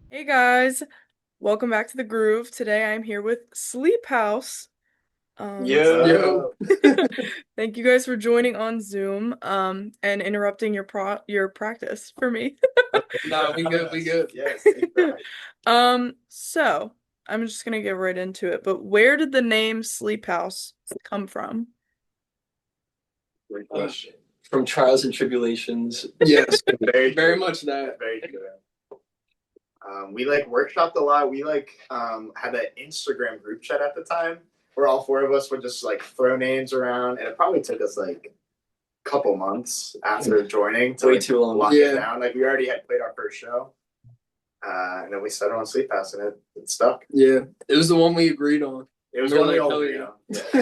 Hey guys, welcome back to the Groove. Today I'm here with Sleephouse. What's Yo, up? Thank you guys for joining on Zoom, and interrupting your practice for me. Thanks for nah, we having good, we us. good. Yes, thanks for having us. So I'm just gonna get right into it, but where did the name Sleephouse come from? Great Uh, question. from trials and tribulations. Yes, Very very true. much that. Very true. We like workshopped a lot. We had an Instagram group chat at the time where all four of us would just like throw names around, and it probably took us like a couple months after joining to Way like too long. lock it Yeah, down. Like we already had played our first show, and then we settled on Sleep House, and it stuck. yeah. It was the one we agreed on. It was We the were one we like, all hell agreed yeah. on.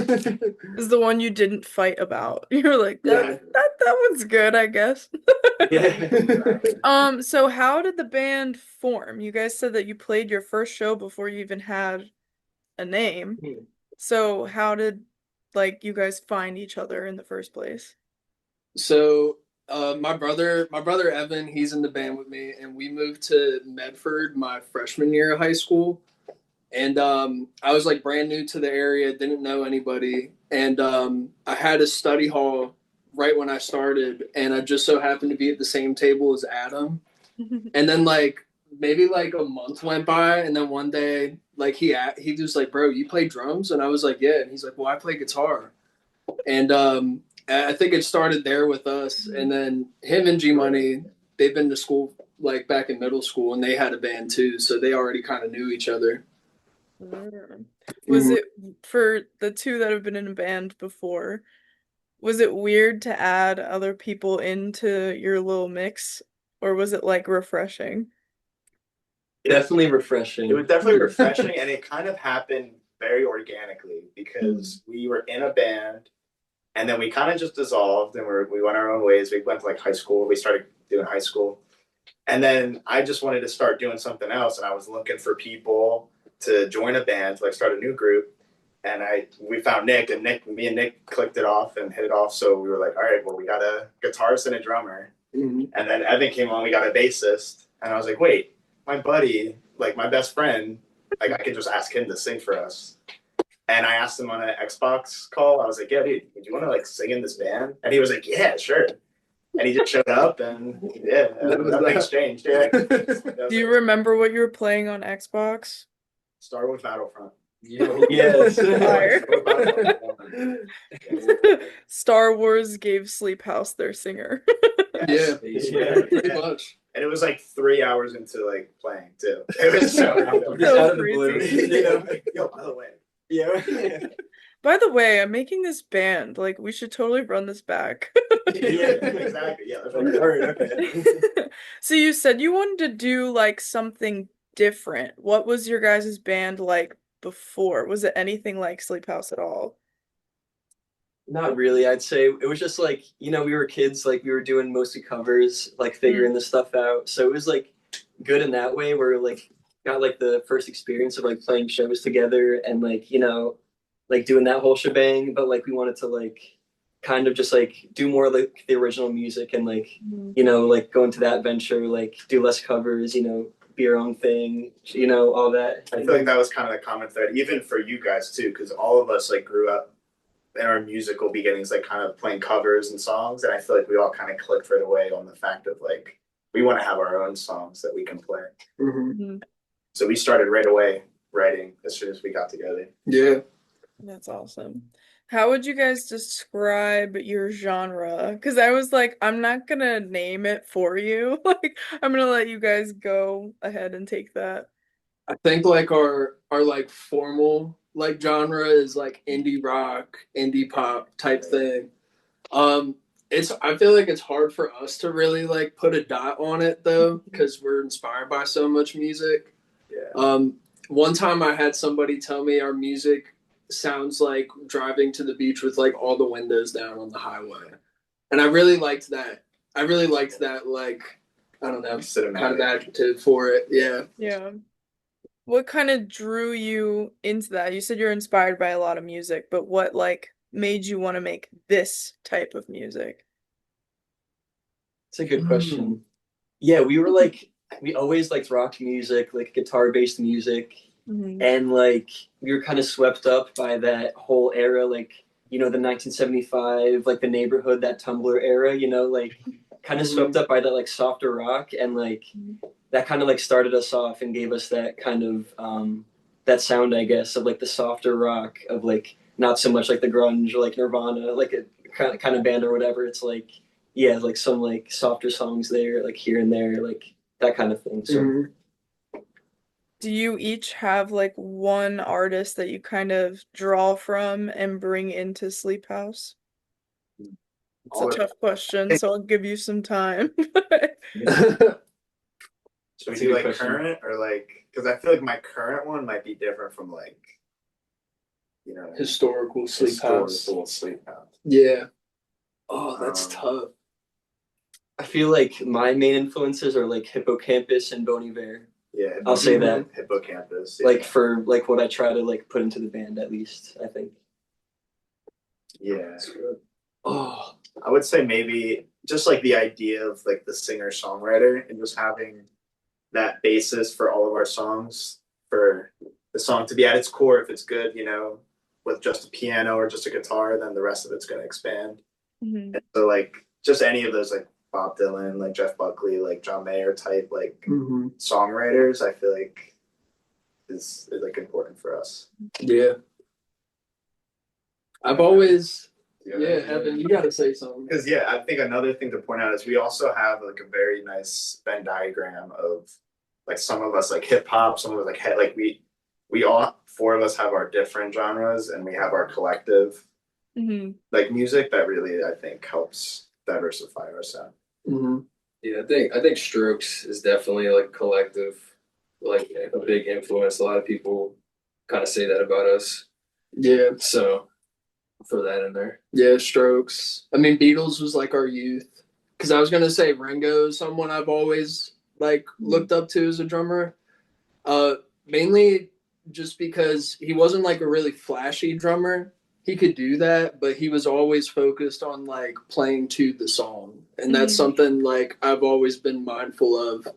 Yeah. This is the one you didn't fight about. You're like, that Yeah. that one's good, I guess. Yeah. Exactly. So how did the band form? You guys said that you played your first show before you even had a name. So how did like you guys find each other in the first place? So, my brother Evan, he's in the band with me, and we moved to Medford my freshman year of high school. And I was like brand new to the area, didn't know anybody, and I had a study hall right when I started, and I just so happened to be at the same table as Adam. And then like maybe like a month went by, and then one day like he was like, "Bro, you play drums?" And I was like, "Yeah." And he's like, "Well, I play guitar." And I think it started there with us, and then him and G Money, they've been to school like back in middle school, and they had a band too, so they already kind of knew each other. Mm. Was Mhm. it for the two that have been in a band before? Was it weird to add other people into your little mix, or was it like refreshing? Definitely It was refreshing. definitely refreshing, and it kind of happened very organically because we were in a band, and then we kind of just dissolved, and we went our own ways. We went to like high school. We started doing high school, and then I just wanted to start doing something else, and I was looking for people to join a band, to like start a new group. And we found Nick, and me and Nick clicked it off and hit it off. So we were like, all right, well, we got a guitarist and a drummer. Mhm. And then Evan came on, we got a bassist. And I was like, wait, my buddy, like my best friend, like I could just ask him to sing for us. And I asked him on an Xbox call, I was like, yeah, dude, would you want to like sing in this band? And he was like, yeah, sure. And he just showed up, and yeah, That was nothing's that. changed. Yeah. Do you remember what you were playing on Xbox? Star Wars Battlefront. Yes. Fire. Yes. Star Wars gave Sleep House their singer. Yeah, Yes. yeah, pretty much. And it was like 3 hours into like playing too. It was so random. Just out So of the blue. crazy. You know, like, yo, by the way. Yeah. By the way, I'm making this band. Like, we should totally run this back. Yeah, exactly. Yeah, that's like, all right, okay. So you said you wanted to do like something different. What was your guys' band like before? Was it anything like Sleep House at all? Not really. I'd say it was just like, we were kids, like we were doing mostly covers, like Mm. figuring the stuff out. So it was like good in that way where like got like the first experience of like playing shows together and like, like doing that whole shebang, but like we wanted to like kind of just like do more like the original music and like, Mm. like go into that venture, like do less covers, be your own thing, all that. I feel like that was kind of the common thread, even for you guys too, because all of us like grew up in our musical beginnings, like kind of playing covers and songs, and I feel like we all kind of clicked right away on the fact of like we want to have our own songs that we can play. Mhm. Mhm. So we started right away writing as soon as we got together. Yeah. That's awesome. How would you guys describe your genre? Because I was like, I'm not gonna name it for you. Like, I'm gonna let you guys go ahead and take that. I think like our like formal like genre is like indie rock, indie pop type thing. Um it's I feel like it's hard for us to really like put a dot on it though because we're inspired by so much music. Yeah. One time I had somebody tell me our music sounds like driving to the beach with like all the windows down on the highway. And I really liked that. I really liked that like I don't know, kind of Cinematic. adjective for it. Yeah. Yeah. What kind of drew you into that? You said you're inspired by a lot of music, but what like made you want to make this type of music? It's a good Mm. question. Yeah, we were like we always liked rock music, like guitar-based music, Hmm. and like we were kind of swept up by that whole era, like the 1975, like the neighborhood, that Tumblr era, like kind of swept up by that like softer rock, and like that kind of like started us off and gave us that kind of that sound, I guess, of like the softer rock of like not so much like the grunge or like Nirvana, like a kind of band or whatever. It's like yeah, like some like softer songs there, like here and there, like that kind of thing. So Mhm. Do you each have like one artist that you kind of draw from and bring into Sleep House? It's a All tough question, so I'll give you some time. Should we that's a do good like question. current or like? Because I feel like my current one might be different from like Historical sleep house. historical sleep house. Yeah. Oh, that's Um, tough. I feel like my main influences are like Hippocampus and Bon Iver. Yeah, I'll say that. hippocampus. Like for like what I try to like put into the band at least, I think. Yeah, Oh, I would say maybe just like the idea of like the singer songwriter and just having that basis for all of our songs for the song to be at its core. If it's good, with just a piano or just a guitar, then the rest of it's going to expand. Mhm. And so like just any of those like Bob Dylan, like Jeff Buckley, like John Mayer type like hmm, songwriters, I feel like is like important for us. yeah. I've always, yeah, Evan, you got to say something. Because yeah, I think another thing to point out is we also have like a very nice Venn diagram of like some of us like hip hop, some of us like we all four of us have our different genres and we have our collective Mhm. like music that really I think helps diversify our sound. Hmm. Yeah, I think Strokes is definitely like collective, like a big influence. A lot of people kind of say that about us. Yeah, So throw that in there. yeah, Strokes. I mean, Beatles was like our youth. Because I was gonna say Ringo is someone I've always like looked up to as a drummer. Uh, Mainly just because he wasn't like a really flashy drummer. He could do that, but he was always focused on like playing to the song, and that's Mhm. something like I've always been mindful of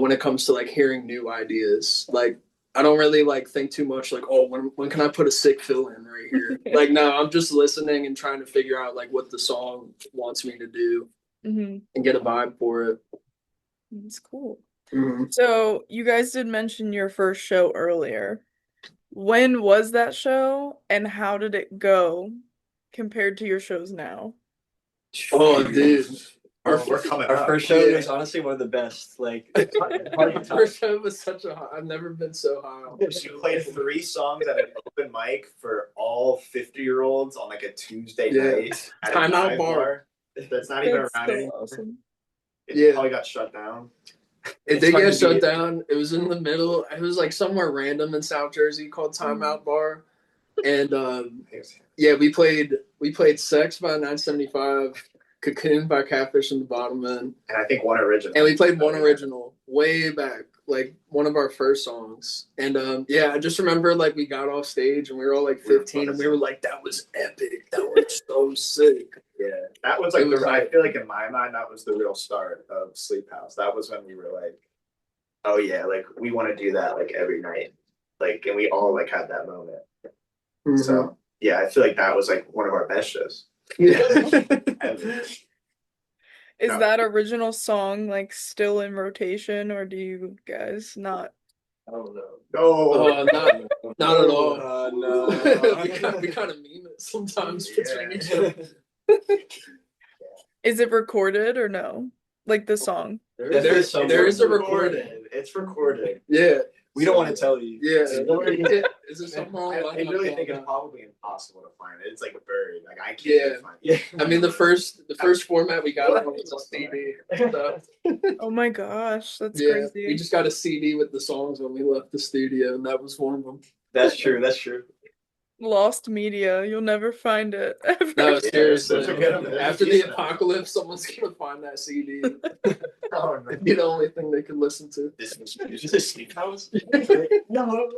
when it comes to like hearing new ideas. Like I don't really like think too much like, oh, when can I put a sick fill in right here? Like no, I'm just listening and trying to figure out like what the song wants me to do Mhm. and get a vibe for it. That's cool. Mm-hmm. So, you guys did mention your first show earlier. When was that show and how did it go compared to your shows now? Oh, dude. Our, Well, we're coming our up. first show Yeah. was honestly one of the best. Like, My first show was such a high. I've never been so high. On We played 3 songs at an open mic for all 50-year-olds on like a Tuesday Yeah. night at a Timeout dive bar. that's not even That's around so anymore. awesome. It Yeah. probably got shut down. It It's did hard get to shut beat. down. It was in the middle. It was like somewhere random in South Jersey called Timeout Bar, and yeah, we played Sex by 975, Cocoon by Catfish and the Bottom Men, And I think one original. and we played one original way back, like one of our first songs. And yeah, I just remember like we got off stage and we were all like 15, and we were like, that was epic. That was so sick. Yeah, that was like It was I like- feel like in my mind that was the real start of Sleephouse. That was when we were like, oh yeah, like we want to do that like every night, like, and we all like had that moment. Mhm. So yeah, I feel like that was like one of our best shows. Yeah. And Is No. that original song like still in rotation or do you guys not? Oh no. Oh, no, not at all. No. we kind of meme it sometimes Yeah. between each other. Is it recorded or no? Like the song. There is a recording. It's recorded. Yeah, We don't want to tell you. yeah. Is Is it somewhere I online? really think it's probably impossible to find it. It's like buried. Like I can't Yeah. even find it. Yeah. I mean, the first format we got was a CD. So, Oh my gosh, that's yeah, we crazy. just got a CD with the songs when we left the studio, and that was one of them. That's true. That's true. Lost media. You'll never find it ever. No, Yeah, seriously. there's a good one. After the There's a apocalypse, someone's gonna find that CD. Oh, no. It'd be the only thing they could listen to. This was Sleephouse. No.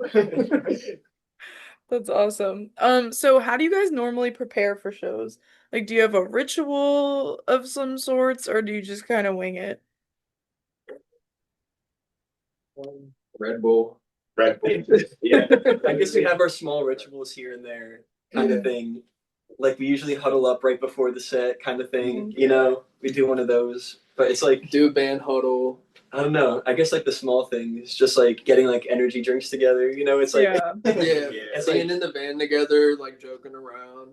That's awesome. So how do you guys normally prepare for shows? Like, do you have a ritual of some sorts, or do you just kind of wing it? Red Bull. Red Bull. Yeah. I guess we have our small rituals here and there, kind Yeah. of thing. Like we usually huddle up right before the set, kind of thing. Mhm. You know, we do one of those. But it's like, Do a band huddle. I don't know. I guess like the small things, just like getting like energy drinks together. You know, it's like Yeah. Yeah, it's being like in the van together, like joking around.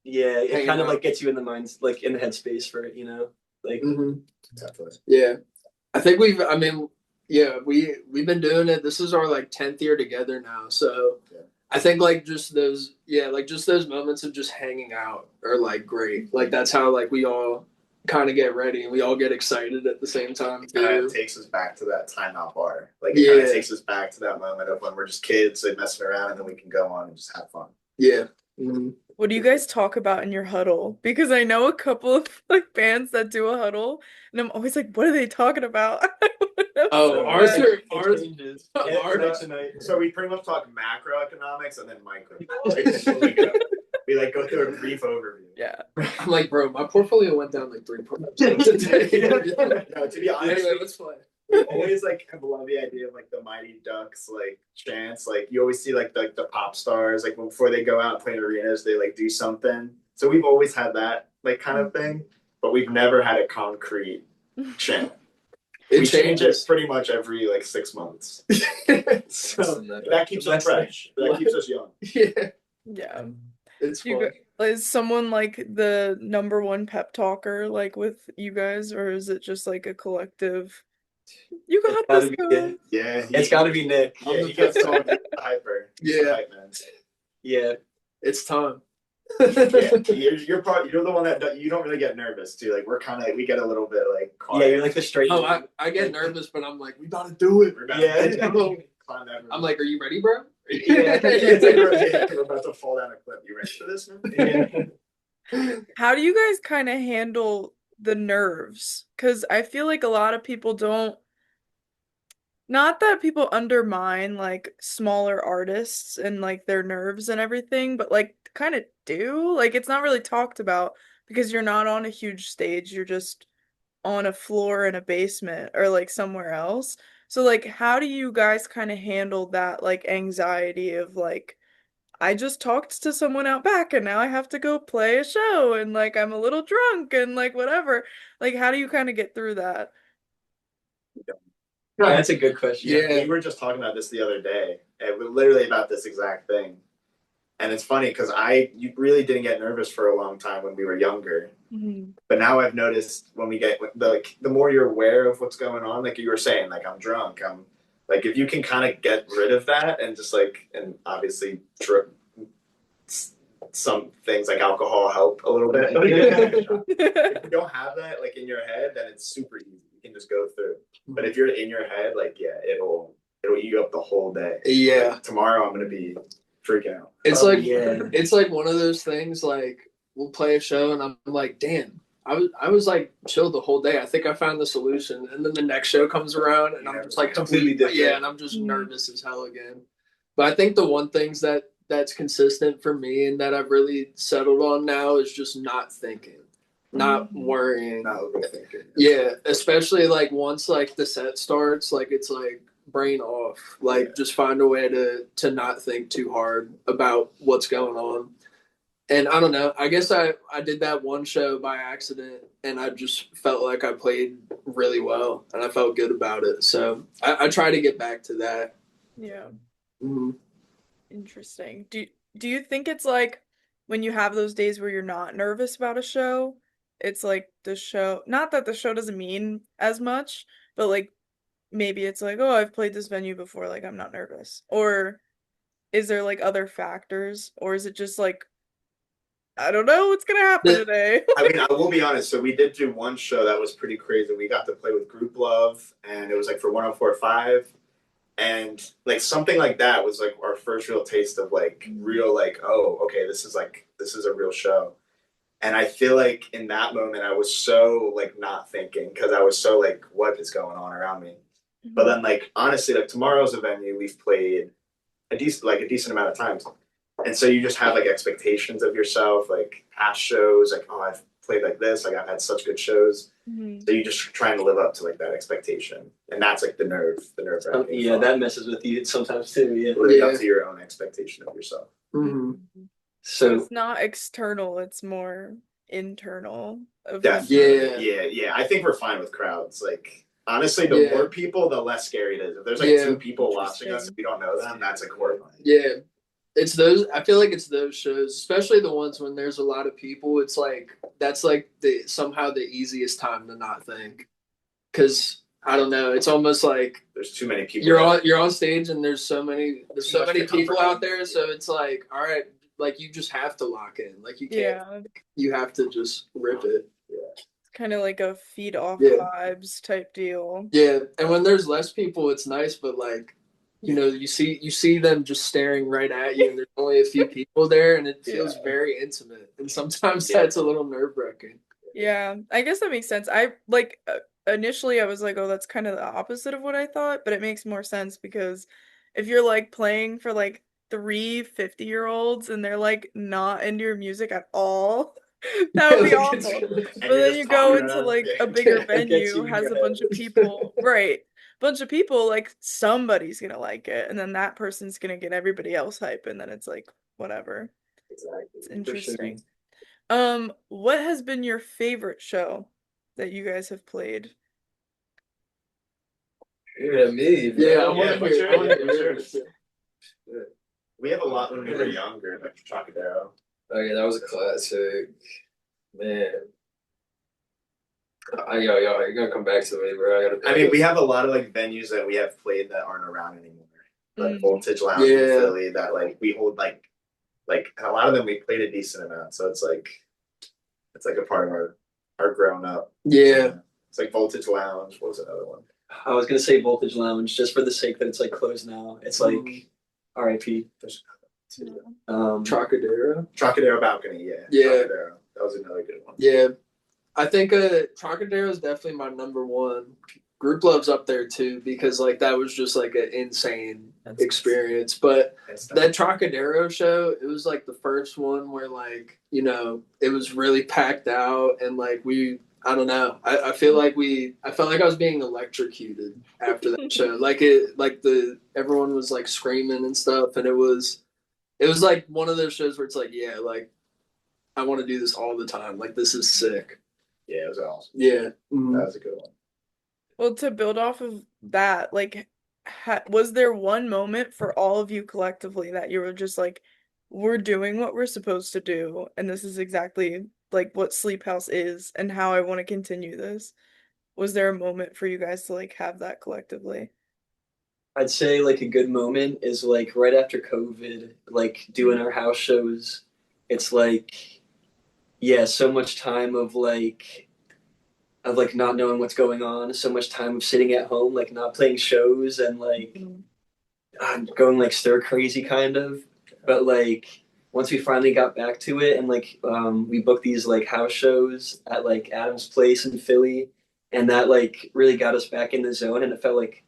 yeah, it Hanging kind of out. like gets you in the minds, like in the headspace for it. You know, like Mm-hmm. Definitely. Yeah, I think I mean, yeah, we've been doing it. This is our like 10th year together now, so Yeah. I think like just those, yeah, like just those moments of just hanging out are like great. Like that's how like we all kind of get ready and we all get excited at the same time Kind too. of takes us back to that timeout bar. Like it kind of Yeah. takes us back to that moment of when we're just kids, like messing around, and then we can go on and just have fun. Yeah. Mm-hmm. What do you guys talk about in your huddle? Because I know a couple of like bands that do a huddle, and I'm always like, what are they talking about? I wanna know Oh, so ours bad. are it ours. changes. Ours. So we pretty much talk macroeconomics and then micro. We like go through a brief overview. Yeah. I'm like, bro, my portfolio went down like 3 points today. No, to be honest, Anyway, let's play. we always like have loved the idea of like the Mighty Ducks like chants. Like you always see like the pop stars like before they go out and play in arenas, they like do something. So we've always had that like kind of thing, but we've never had a concrete chant. It We change it changes. pretty much every like 6 months. So that keeps us fresh. That keeps us young. Yeah, Yeah. it's You fun. is someone like the number one pep talker like with you guys, or is it just like a collective? You got Gotta this, be, guys. Yeah, it's got to be Nick. Yeah, he gets called the hyper. He's the Yeah. hype man. Yeah, It's time. Yeah, you're the one that you don't really get nervous too. Like we're kind of we get a little bit like yeah, quiet. you're like the straight. Oh, I get nervous, but I'm like, we gotta do it. We're about Yeah. to climb that I'm like, are you ready, bro? yeah, it's like we're about to fall down a cliff. You ready for this, man? Yeah. How do you guys kind of handle the nerves? Because I feel like a lot of people don't, not that people undermine like smaller artists and like their nerves and everything, but like kind of do. Like it's not really talked about because you're not on a huge stage, you're just on a floor in a basement or like somewhere else. So like how do you guys kind of handle that like anxiety of like I just talked to someone out back and now I have to go play a show and like I'm a little drunk and like whatever. Like how do you kind of get through that? That's a good question. Yeah. We were just talking about this the other day, and we literally about this exact thing. And it's funny because you really didn't get nervous for a long time when we were younger. Mhm. But now I've noticed when we get the more you're aware of what's going on, like you were saying, like I'm drunk, I'm like if you can kind of get rid of that and just like and obviously some things like alcohol help a little bit. If you don't have that like in your head, then it's super easy. You can just go through. But if you're in your head, like yeah, it'll eat you up the whole day. Yeah. Like, tomorrow I'm gonna be freaking out. It's Oh, like yeah. it's like one of those things like we'll play a show and I'm like, damn, I was like chill the whole day. I think I found the solution. And then the next show comes around and I'm just like Completely different. Yeah, and I'm just Mhm. nervous as hell again. But I think the one things that's consistent for me and that I've really settled on now is just not thinking. Not Mhm. worrying. Not overthinking. Yeah, especially like once like the set starts, like it's like brain off. Like Yeah. just find a way to not think too hard about what's going on. And I don't know. I guess I did that one show by accident, and I just felt like I played really well, and I felt good about it. So I try to get back to that. Yeah. Mhm. Interesting. Do you think it's like when you have those days where you're not nervous about a show, it's like the show, not that the show doesn't mean as much, but like maybe it's like, oh, I've played this venue before, like I'm not nervous. Or is there like other factors, or is it just like I don't know what's gonna happen today? I mean, I will be honest. So we did do one show that was pretty crazy. We got to play with Group Love, and it was like for 104.5, and like something like that was like our first real taste of like real like oh okay this is a real show. And I feel like in that moment I was so like not thinking because I was so like what is going on around me. But then like honestly like tomorrow's a venue we've played a decent amount of times. And so you just have like expectations of yourself, like past shows, like, oh, I've played like this, like I've had such good shows. Mhm. So you just trying to live up to like that expectation. And that's like the nerve wracking. Yeah, that messes with you sometimes too. Yeah. Living up to your own expectation of yourself. Mhm. So So it's not external, it's more internal of Definitely. Yeah. Yeah. I think we're fine with crowds. Like honestly, the Yeah. more people, the less scary it is. If there's like Yeah. two people watching us Interesting. and we don't know them, that's like horrifying. Yeah. It's those. I feel like it's those shows, especially the ones when there's a lot of people. It's like that's like the somehow the easiest time to not think, because I don't know. It's almost like There's too many people. you're on stage and there's so many much to people out comprehend. there. So it's like, all right, like you just have to lock in. Like you can't. Yeah. You have to just rip it. It's kind of like a feed off Yeah. vibes type deal. Yeah, and when there's less people, it's nice, but like, you see them just staring right at you, and there's only a few people there, and it feels very intimate, and sometimes that's a little nerve-wracking. Yeah, I guess that makes sense. I like initially I was like, oh, that's kind of the opposite of what I thought, but it makes more sense because if you're like playing for like 3 50-year-olds and they're like not into your music at all, that would be Like, it's awful. really- But then you go into like a bigger Yeah, it gets venue, you in has your a bunch head. of people, right? Bunch of people, like somebody's gonna like it, and then that person's gonna get everybody else hype, and then it's like whatever. Exactly. It's For sure. interesting. What has been your favorite show that you guys have played? Yeah, me. Bro. Yeah, I want to what's hear. your- I wanna what's hear yours? it. We have a lot when we were younger, like Trocadero. Oh yeah, that was a classic. Man. Yo, you're gonna come back to me, bro. I mean, we have a lot of like venues that we have played that aren't around anymore. Like Mm. Voltage Lounge in Yeah. Philly that like we hold like a lot of them we played a decent amount. So it's like a part of our grown up. Yeah, It's like Voltage Lounge. What was another one? I was gonna say Voltage Lounge just for the sake that it's like closed now. It's like Mhm. R.I.P. There's Trocadero. Trocadero Balcony, yeah. Yeah. Trocadero. That was another good one. Yeah, I think Trocadero is definitely my number one. Group Love's up there too because like that was just like an insane experience. But that Trocadero show, it was like the first one where like it was really packed out and like I don't know. I feel like I felt like I was being electrocuted after that show. Everyone was like screaming and stuff, and it was like one of those shows where it's like, yeah, like I want to do this all the time. Like this is sick. Yeah, it was awesome. Yeah. That was a good one. Well, to build off of that, like, was there one moment for all of you collectively that you were just like, we're doing what we're supposed to do, and this is exactly like what Sleephouse is and how I want to continue this? Was there a moment for you guys to like have that collectively? I'd say like a good moment is like right after COVID, like doing our house shows. It's like, yeah, so much time of not knowing what's going on, so much time of sitting at home, like not playing shows and like going like stir crazy kind of. But like once we finally got back to it and like we booked these like house shows at like Adam's Place in Philly, and that like really got us back in the zone, and it felt like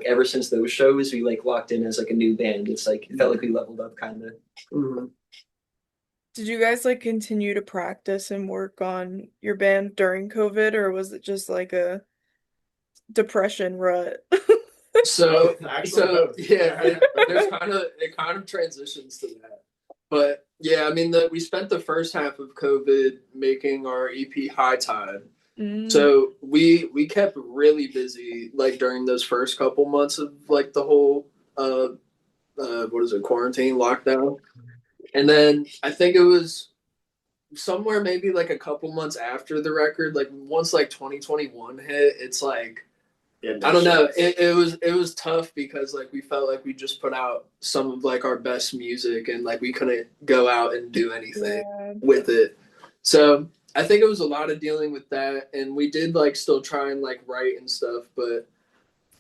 ever since those shows we like locked in as like a new band. It's like it felt like we leveled up kind of. Mm-hmm. Did you guys like continue to practice and work on your band during COVID, or was it just like a depression rut? So Actually, yeah, it kind of transitions to that. But yeah, I mean we spent the first half of COVID making our EP High Tide. So we kept really busy like during those first couple months of like the whole quarantine lockdown. And then I think it was somewhere maybe like a couple months after the record, like once like 2021 hit, it's like I don't know. It was tough because like we felt like we just put out some of like our best music and like we couldn't go out and do anything with it. So I think it was a lot of dealing with that, and we did like still try and like write and stuff, but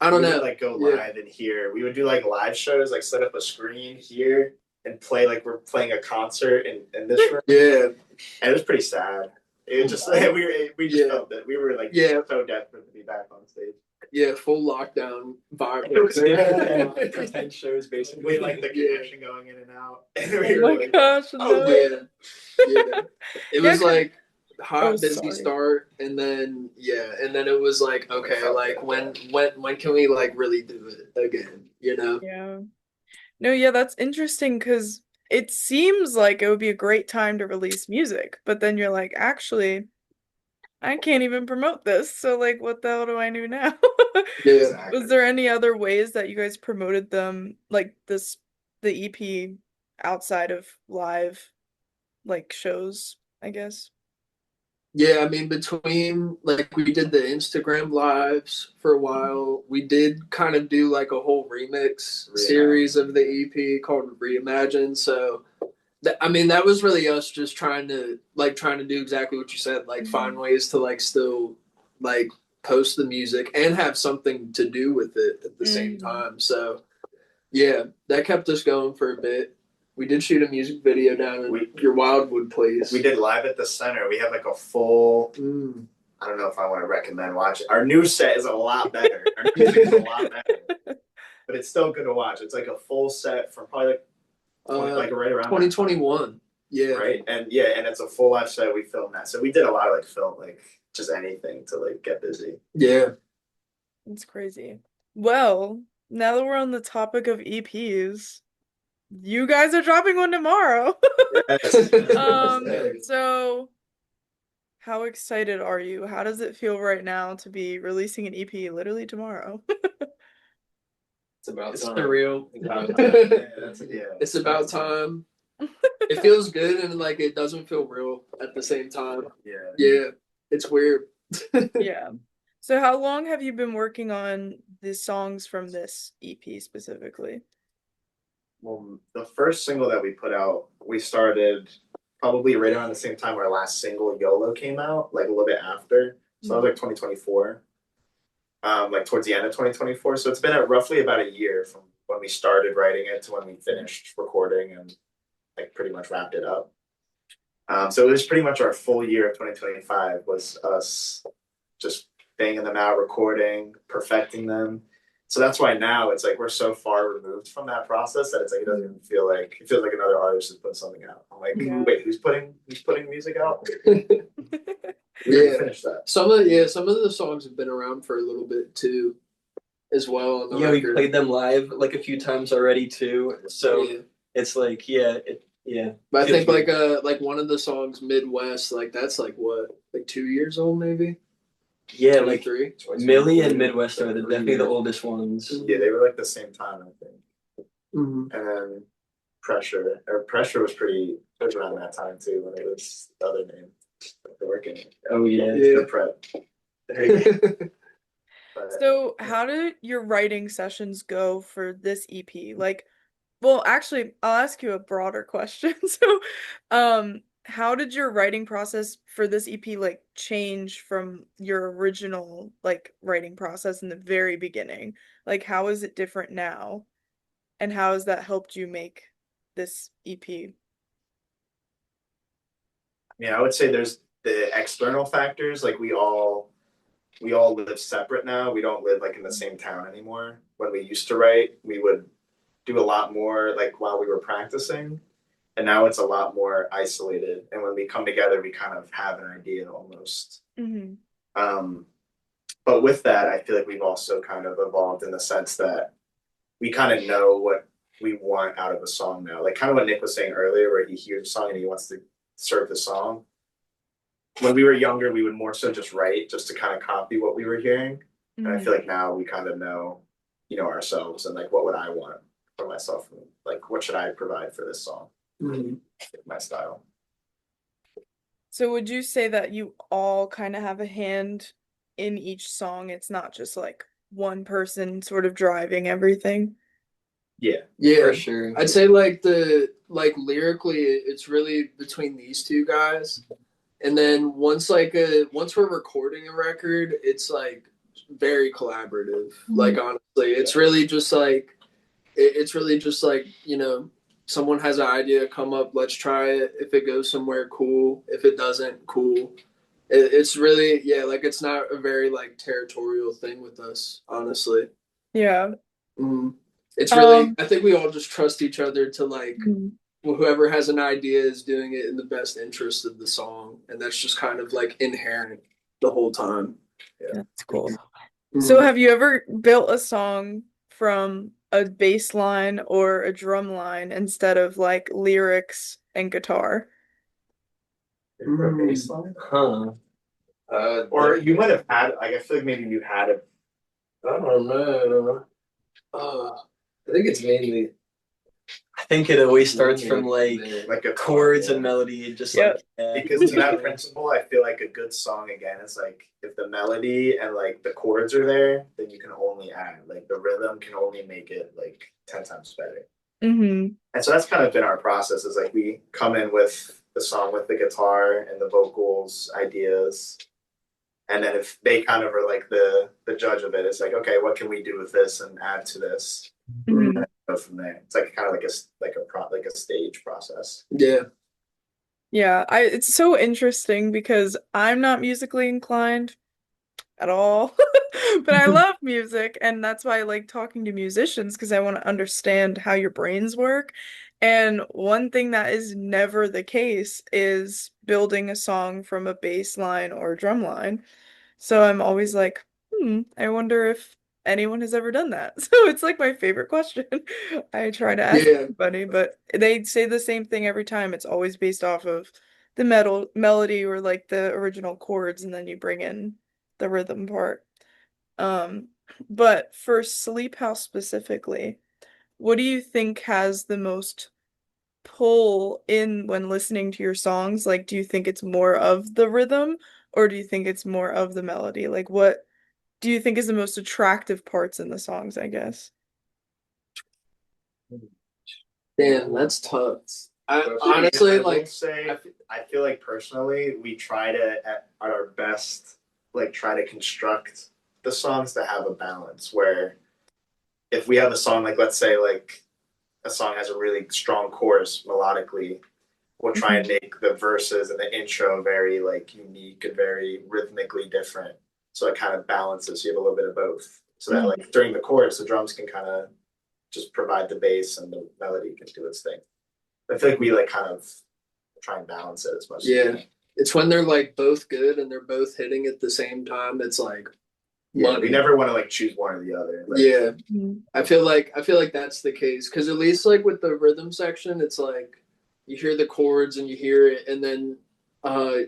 I don't know. Would, like go live in here. We would do like live shows, like set up a screen here and play like we're playing a concert in this room. Yeah, and it was pretty sad. It was just we just felt that we were like so desperate to be back on stage. full lockdown vibe. It was Yeah. pretend shows basically, like the Yeah. connection going in and out. And Oh we were my like, gosh, oh, no. Yeah, yeah. It Yeah, was 'cause like oh hot, busy sorry. start, and then and then it was like, okay, felt like good, when can we like really do it again? You know? Yeah. No, yeah, that's interesting because it seems like it would be a great time to release music, but then you're like, actually, I can't even promote this. So like what the hell do I do now? Yeah. Was exactly. there any other ways that you guys promoted them, like the EP outside of live like shows, I guess? Yeah, I mean, between like we did the Instagram lives for a while, we did kind of do like a whole remix series of the EP called Reimagine. So, I mean, that was really us just trying to do exactly what you said, like find Mhm. ways to like still like post the music and have something to do with it at the same Mhm. time. So, yeah, that kept us going for a bit. We did shoot a music video down in We your Wildwood place. we did live at the center. We have like a full. Mm. I don't know if I want to recommend watching. Our new set is a lot better. Our music is a lot better, but it's still good to watch. It's like a full set from probably like 20, like right around that time, 2021. Yeah. right? And yeah, and it's a full live set. We filmed that, so we did a lot of like film, like just anything to like get busy. Yeah. It's crazy. Well, now that we're on the topic of EPs, you guys are dropping one tomorrow. Yes. So how excited are you? How does it feel right now to be releasing an EP literally tomorrow? It's about It's time. surreal. Yeah. It's about time. It feels good and like it doesn't feel real at the same time. Yeah. Yeah. It's weird. Yeah. So how long have you been working on the songs from this EP specifically? Well, the first single that we put out, we started probably right around the same time our last single YOLO came out, like a little bit after. So that was like 2024, like towards the end of 2024. So it's been roughly about a year from when we started writing it to when we finished recording and like pretty much wrapped it up. So it was pretty much our full year of 2025 was us just banging them out, recording, perfecting them. So that's why now it's like we're so far removed from that process that it's like it doesn't even feel like it feels like another artist has put something out. I'm like, Yeah. wait, who's putting music out? We already finished that. Some of the songs have been around for a little bit too, as well on the Yeah, we record. played them live like a few times already too. So Yeah. it's like yeah. But I Feels think good. like one of the songs Midwest, like that's like what, like 2 years old maybe? Yeah, like 23? Millie and Midwest are definitely the oldest ones. Yeah, they were like the same time, I think. Mhm. And then Pressure was around that time too when it was the other name. Working. Oh yeah. Yeah. The prep. There you go. But, So how did your writing sessions go for this EP? Like, well, actually, I'll ask you a broader question. So, how did your writing process for this EP like change from your original like writing process in the very beginning? Like, how is it different now? And how has that helped you make this EP? I would say there's the external factors. Like we all live separate now. We don't live like in the same town anymore. When we used to write, we would do a lot more like while we were practicing. And now it's a lot more isolated. And when we come together, we kind of have an idea almost. Mm-hmm. Um, but with that, I feel like we've also kind of evolved in the sense that we kind of know what we want out of a song now. Like kind of what Nick was saying earlier, where he hears a song and he wants to serve the song. When we were younger, we would more so just write just to kind of copy what we were hearing. And I feel like now we kind of know, ourselves and like what would I want for myself? And, like what should I provide for this song? Mhm. My style. So would you say that you all kind of have a hand in each song? It's not just like one person sort of driving everything. Yeah. Yeah. For sure. I'd say like lyrically it's really between these two guys. And then once we're recording a record, it's like very collaborative. Like honestly, it's really just like someone has an idea, come up, let's try it. If it goes somewhere, cool. If it doesn't, cool. It's really, yeah, like it's not a very like territorial thing with us, honestly. Yeah. Mm. It's really, Um, I think we all just trust each other to like, mhm. well, whoever has an idea is doing it in the best interest of the song, and that's just kind of like inherent the whole time. Yeah. That's cool. So Mm. have you ever built a song from a bass line or a drum line instead of like lyrics and guitar? For a bass line? Huh. Or you might have had, like, I feel like maybe you had a, I don't know. I think it's mainly I think it always starts from like like a chords yeah. and melody, just Yep. like yeah. Because to that principle, I feel like a good song again is like if the melody and like the chords are there, then you can only add like the rhythm can only make it like 10 times better. Mm-hmm. And so that's kind of been our process is like we come in with the song with the guitar and the vocals, ideas, and then if they kind of are like the judge of it, it's like okay, what can we do with this and add to this? Mm-hmm. And go from there. It's like kind of like a stage process. Yeah. Yeah, it's so interesting because I'm not musically inclined at all. But I love music, and that's why I like talking to musicians because I want to understand how your brains work. And one thing that is never the case is building a song from a bass line or a drum line. So I'm always like, I wonder if anyone has ever done that. So it's like my favorite question. I try to ask Yeah. everybody, but they say the same thing every time. It's always based off of the metal melody or like the original chords, and then you bring in the rhythm part. Um, but for Sleep House specifically, what do you think has the most pull in when listening to your songs? Like, do you think it's more of the rhythm or do you think it's more of the melody? Like, what do you think is the most attractive parts in the songs, I guess? Damn, that's tough. I I honestly will like, say I, I feel like personally we try to at our best like try to construct the songs to have a balance where if we have a song like let's say like a song has a really strong chorus melodically, we'll try and Mhm. make the verses and the intro very like unique and very rhythmically different. So it kind of balances. You have a little bit of both. So that Mhm. like during the chorus, the drums can kind of just provide the bass and the melody can do its thing. I feel like we like kind of try and balance it as much as we yeah, can. it's when they're like both good and they're both hitting at the same time. It's like Yeah, we money. never want to like choose one or the other. Like, Yeah, Mhm. I feel like that's the case because at least like with the rhythm section, it's like you hear the chords and you hear it, and then uh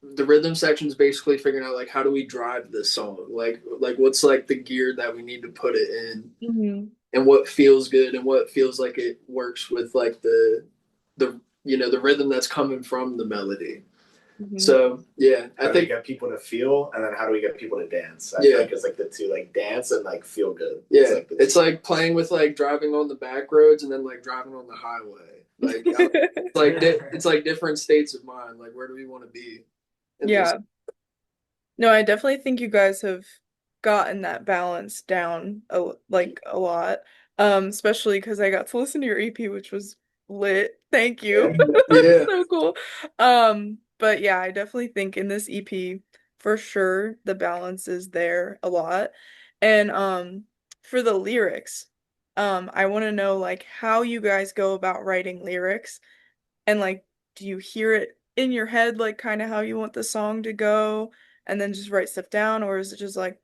the rhythm section is basically figuring out like how do we drive this song, like what's like the gear that we need to put it in, Mhm. and what feels good and what feels like it works with like the the rhythm that's coming from the melody. Mhm. So yeah, I how do we think get people to feel, and then how do we get people to dance? I feel yeah. like it's like the two, like dance and like feel good. It's Yeah, like the it's two. like playing with like driving on the back roads and then like driving on the highway. It's like different states of mind. Like where do we want to be in this? Yeah. No, I definitely think you guys have gotten that balance down like a lot. Especially because I got to listen to your EP, which was lit. Thank Yeah. you. That's Yeah. so cool. But yeah, I definitely think in this EP, for sure, the balance is there a lot. And for the lyrics, I want to know like how you guys go about writing lyrics and like do you hear it in your head like kind of how you want the song to go and then just write stuff down or is it just like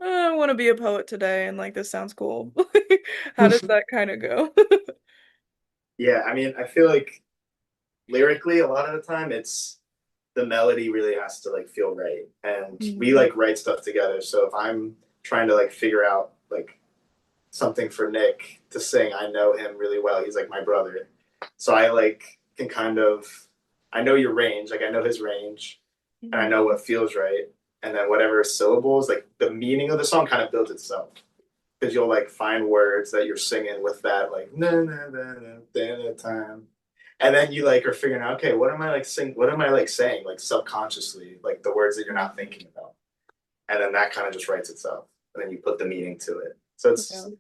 I want to be a poet today and like this sounds cool. How does that kind of go? Yeah, I mean, I feel like lyrically, a lot of the time, it's the melody really has to like feel right, and we Mhm. like write stuff together. So if I'm trying to like figure out like something for Nick to sing, I know him really well. He's like my brother, so I like can kind of I know your range, like I know his range, and I Mhm. know what feels right, and then whatever syllables, like the meaning of the song kind of builds itself because you'll like find words that you're singing with that like na na na na na na time, and then you like are figuring out okay, what am I like sing? What am I like saying like subconsciously, like the words that you're not thinking about, and then that kind of just writes itself, and then you put the meaning to it. So Yeah.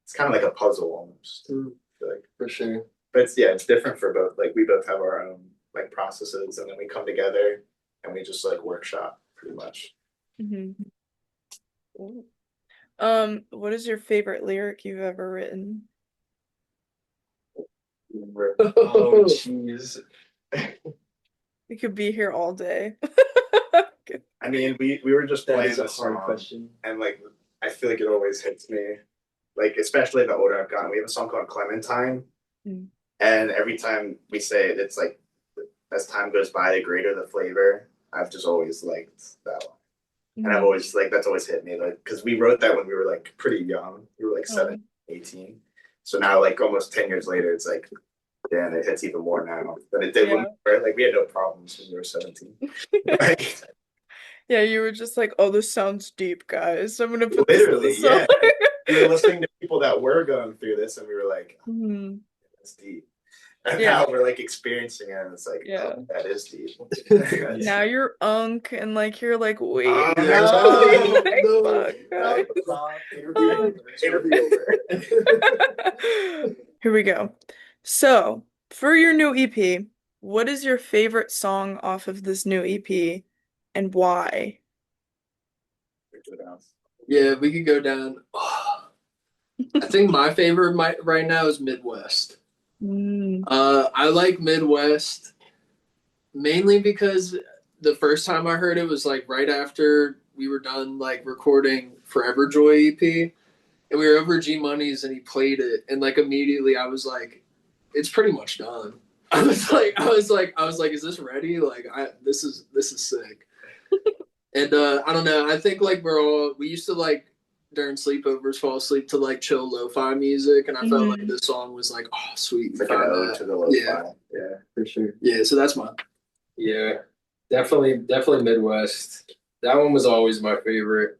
it's kind of like a puzzle almost. Mm, I feel like, for sure. but it's yeah, it's different for both. Like we both have our own like processes, and then we come together and we just like workshop pretty much. Hmm. What is your favorite lyric you've ever written? Oh, jeez. We could be here all day. I mean, we were just That playing is a this hard song, question. and like I feel like it always hits me. Like especially the older I've gotten, we have a song called Clementine, Mm. and every time we say it, it's like as time goes by, the greater the flavor. I've just always liked that one. And I've Mhm. always like that's always hit me like because we wrote that when we were like pretty young. We were like Oh. 17, 18. So now like almost 10 years later, it's like damn, it hits even more now than it did when Yeah. we were like we had no problems when we were 17. Like Yeah, you were just like, oh, this sounds deep, guys. I'm gonna put this in the literally, song. yeah. We were listening to people that were going through this and we were like, oh, Mhm. that's deep. And Yeah, now we're like experiencing it and it's like, yeah. oh, that is deep. Now you're unk and like you're like, wait, Oh no. no, Like, no, fuck, no, guys. stop. Interview Oh. over. Interview over. Here we go. So, for your new EP, what is your favorite song off of this new EP and why? Yeah, we could go down. I think my favorite right now is Midwest. Mm. I like Midwest mainly because the first time I heard it was like right after we were done like recording Forever Joy EP, and we were over G Money's and he played it, and like immediately I was like, it's pretty much done. I was like, is this ready? Like, this is sick. And I don't know. I think like we used to like during sleepovers fall asleep to like chill lo-fi music, and I felt like Mhm. this song was like, oh sweet, It's we like an found ode that. to the lo-fi. Yeah, Yeah. For sure. yeah. So that's mine. Yeah, definitely Midwest. That one was always my favorite.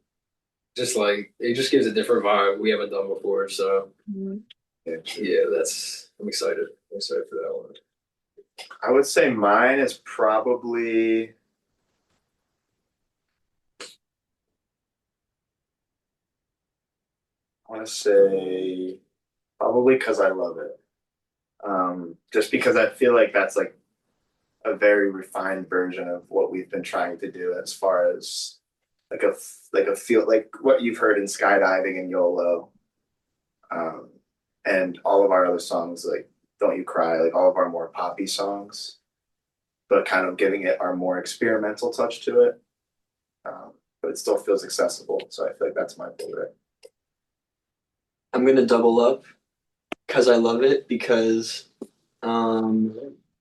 Just like it just gives a different vibe we haven't done before. So Mhm. Yeah. yeah, that's I'm excited. I'm excited for that one. I would say mine is probably I want to say probably because I love it. Just because I feel like that's like a very refined version of what we've been trying to do as far as like a feel like what you've heard in skydiving and YOLO, um, and all of our other songs like Don't You Cry, like all of our more poppy songs, but kind of giving it our more experimental touch to it. But it still feels accessible, so I feel like that's my favorite. I'm gonna double up because I love it um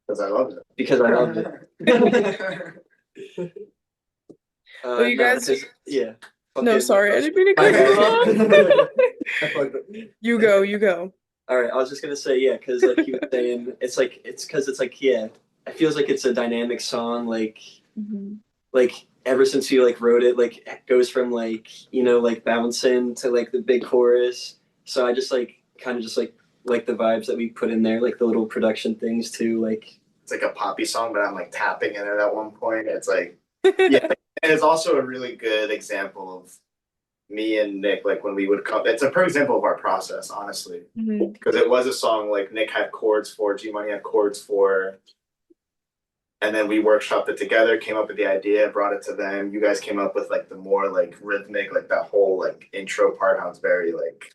Because I love because I love it. it. Well, you No, guys, because yeah. no, Okay, sorry, I didn't mean to my cut you bad. off. You go, you go. All right, I was just gonna say yeah, because like he was saying, it's because it's like yeah, it feels like it's a dynamic song. Mhm. Like ever since you like wrote it, like it goes from like like bouncing to like the big chorus. So I just like kind of just like the vibes that we put in there, like the little production things too. Like It's like a poppy song, but I'm like tapping in it at one point. It's like, yeah. And it's also a really good example of me and Nick, like when we would come, it's a perfect example of our process, honestly. Mhm. Because it was a song like Nick had chords for, G Money had chords for, and then we workshopped it together, came up with the idea, brought it to them. You guys came up with like the more like rhythmic, like that whole like intro part, how it's very like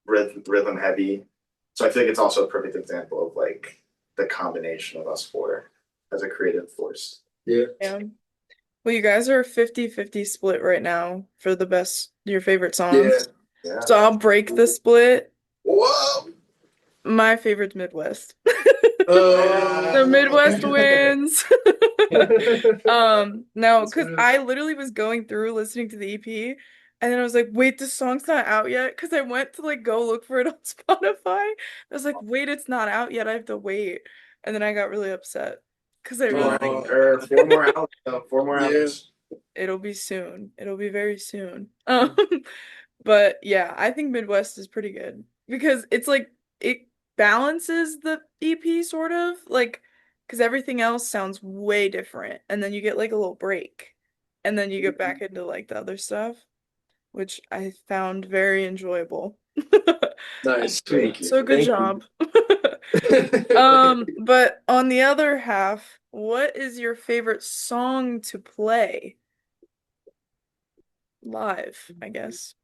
rhythm heavy. So I feel like it's also a perfect example of like the combination of us four as a creative force. Yeah. Yeah. Well, you guys are a 50-50 split right now for your favorite Yeah. songs. Yeah. So I'll break the split. Whoa. My favorite's Midwest. The Oh. Midwest wins. No, That's because good. I literally was going through listening to the EP, and then I was like, wait, this song's not out yet. Because I went to like go look for it on Spotify. I was like, wait, it's not out yet. I have to wait. And then I got really upset because I really Four, liked Oh. it. or four more hours. Though. Four more Yeah. hours. It'll be soon. It'll be very soon. But yeah, I think Midwest is pretty good because it's like it balances the EP sort of like because everything else sounds way different, and then you get like a little break, and then you get back into like the other stuff, which I found very enjoyable. nice, Thank sweet. you. So good Thank you. job. But on the other half, what is your favorite song to play live, I guess?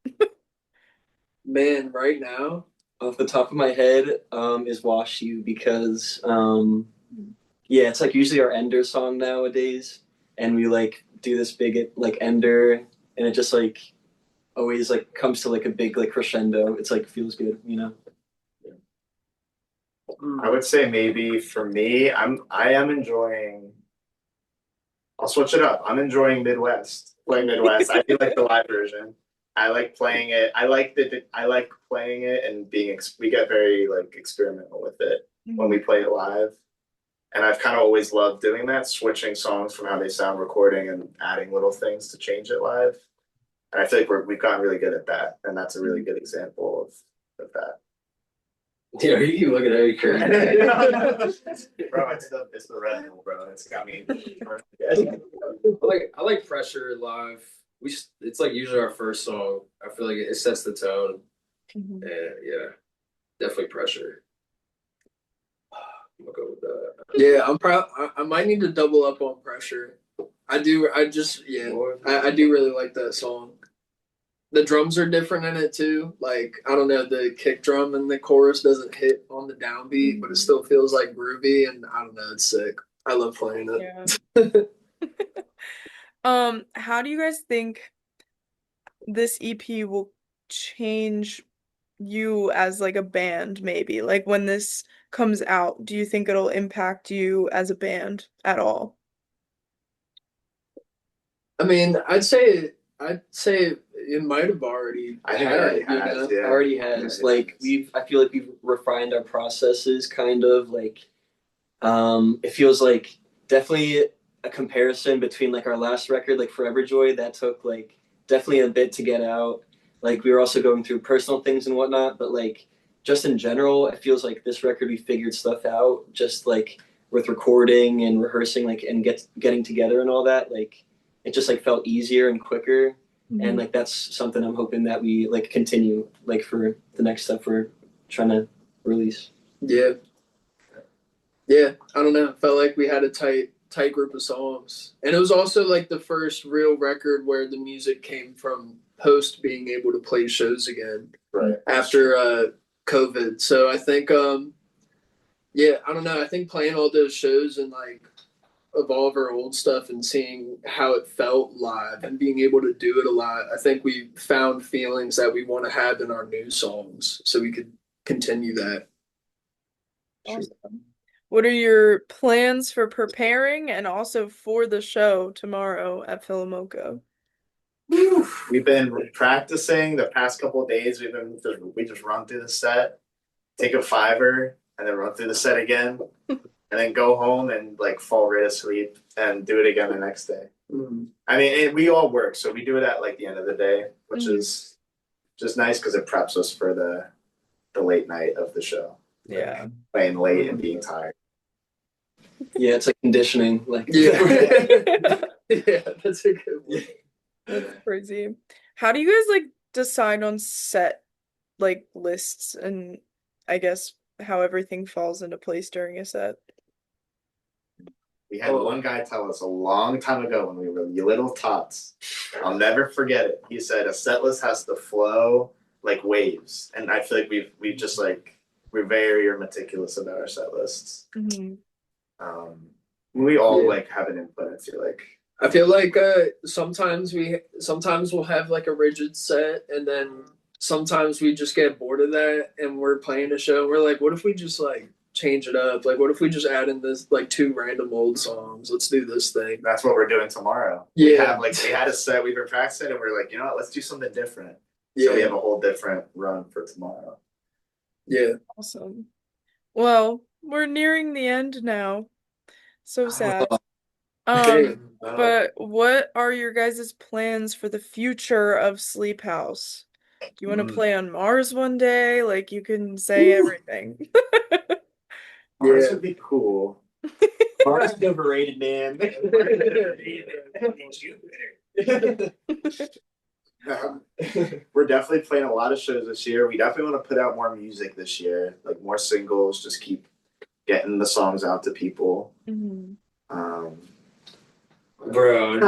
Man, right now, Off the top of my head, is Wash You because yeah, it's like usually our ender song nowadays, and we like do this big like ender, and it just like always like comes to like a big like crescendo. It's like feels good, you know. I would say maybe for me, I am enjoying. I'll switch it up. I'm enjoying Midwest. Playing Midwest. I do like the live version. I like playing it. I like playing it and we get very like experimental with it when we play it live. And I've kind of always loved doing that, switching songs from how they sound recording and adding little things to change it live. And I feel like we've gotten really good at that. And that's a really good example of that. Yeah, you keep looking at me crazy. Bro, it's the Red Bull, bro. It's got me. I like Pressure live. It's like usually our first song. I feel like it sets the tone. Mhm. And yeah, definitely Pressure. I'm gonna go with that. yeah, I'm proud. I might need to double up on Pressure. I do. I just yeah. I do really like that song. The drums are different in it too. Like I don't know, the kick drum in the chorus doesn't hit on the downbeat, but it still feels like groovy, and I don't know, it's sick. I love playing Yeah. it. How do you guys think this EP will change you as like a band, maybe? Like when this comes out, do you think it'll impact you as a band at all? I mean, I'd say it might have already I think it already you has, know. yeah. Already has Yeah, like I feel like we've refined our processes kind of like it feels like definitely a comparison between like our last record, like Forever Joy, that took like definitely a bit to get out. Like we were also going through personal things and whatnot, but like just in general, it feels like this record we figured stuff out just like with recording and rehearsing like and getting together and all that. Like it just like felt easier and quicker. And Mhm. like that's something I'm hoping that we like continue like for the next stuff we're trying to release. Yeah. Yeah. I don't know. It felt like we had a tight group of songs. And it was also like the first real record where the music came from post being able to play shows again right. after COVID. So I think yeah, I don't know. I think playing all those shows and like of all of our old stuff and seeing how it felt live and being able to do it a lot, I think we found feelings that we want to have in our new songs so we could continue that. Awesome. What are your plans for preparing and also for the show tomorrow at Philomoco? We've been practicing the past couple of days. We just run through the set, take a fiver, and then run through the set again, and then go home and like fall right asleep and do it again the next day. Mm-hmm. I mean, we all work, so we do it at like the end of the day, which Mhm. is just nice because it preps us for the late night of the show. Yeah. Playing late and being tired. Yeah, it's like conditioning. Like Yeah. Yeah, that's a good one. That's crazy. How do you guys like decide on set like lists and I guess how everything falls into place during a set? We had one guy tell us a long time ago when we were little tots. I'll never forget it. He said a set list has to flow like waves, and I feel like we've just like we're very meticulous about our set lists. Mhm. We all Yeah. like have an input. I feel like sometimes we'll have like a rigid set and then sometimes we just get bored of that and we're playing a show and we're like, what if we just like change it up? Like what if we just add in this like two random old songs? Let's do this thing. That's what we're doing tomorrow. Yeah. We had a set we've been practicing, and we're like, you know what? Let's do something different. Yeah. So we have a whole different run for tomorrow. Yeah. Awesome. Well, we're nearing the end now. So sad. But what are your guys' plans for the future of Sleephouse? Do you want to play on Mars one day? Like you can say everything. Mars Yeah. would be cool. Mars is overrated, man. We're definitely playing a lot of shows this year. We definitely want to put out more music this year, like more singles. Just keep getting the songs out to people. Mhm. Um, Bro.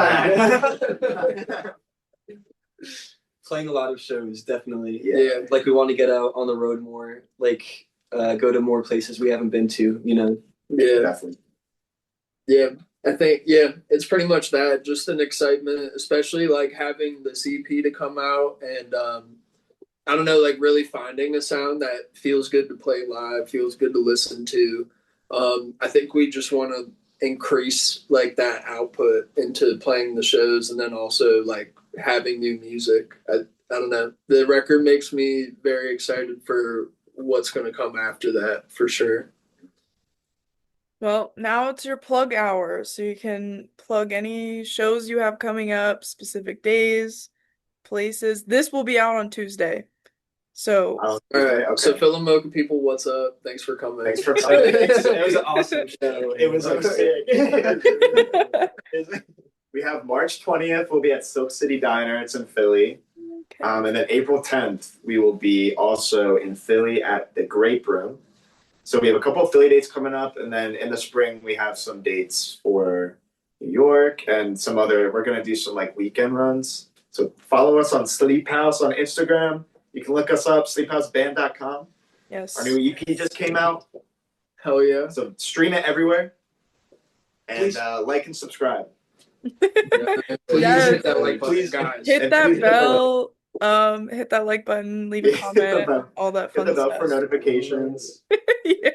Playing a lot of shows, definitely. Yeah. Like we want to get out on the road more, like go to more places we haven't been to, you know. Yeah. Definitely. Yeah, I think it's pretty much that. Just an excitement, especially like having the CP to come out and I don't know, like really finding a sound that feels good to play live, feels good to listen to. I think we just want to increase like that output into playing the shows and then also like having new music. I don't know. The record makes me very excited for what's going to come after that for sure. Well, now it's your plug hour, so you can plug any shows you have coming up, specific days, places. This will be out on Tuesday. So, Oh, All right. okay. So Philomoka people, what's up? Thanks for coming. Thanks for coming. It was an awesome show. It was Like, sick. We have March 20th, we'll be at Silk City Diner. It's in Philly. okay. And then April 10th, we will be also in Philly at the Grape Room. So we have a couple of Philly dates coming up, and then in the spring we have some dates for New York and some other. We're gonna do some like weekend runs. So follow us on Sleephouse on Instagram. You can look us up, sleephouseband.com. Yes. Our new EP just came out, Hell yeah. so stream it everywhere and like and subscribe. Please Yes. hit that like button, Please guys. Hit and that please bell, hit that like button, leave a Hit the comment, bell. all that Hit fun the bell for stuff. notifications. Yeah.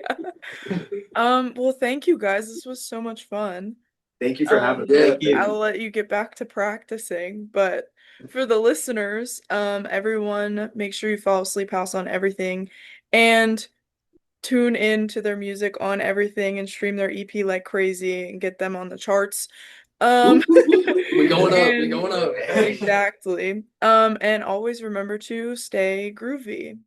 Well, thank you guys. This was so much fun. Thank you for having me. Yeah. Thank you. I'll let you get back to practicing, but for the listeners, everyone, make sure you follow Sleep House on everything and tune in to their music on everything and stream their EP like crazy and get them on the charts. We going up. We and- going up. Exactly. And always remember to stay groovy.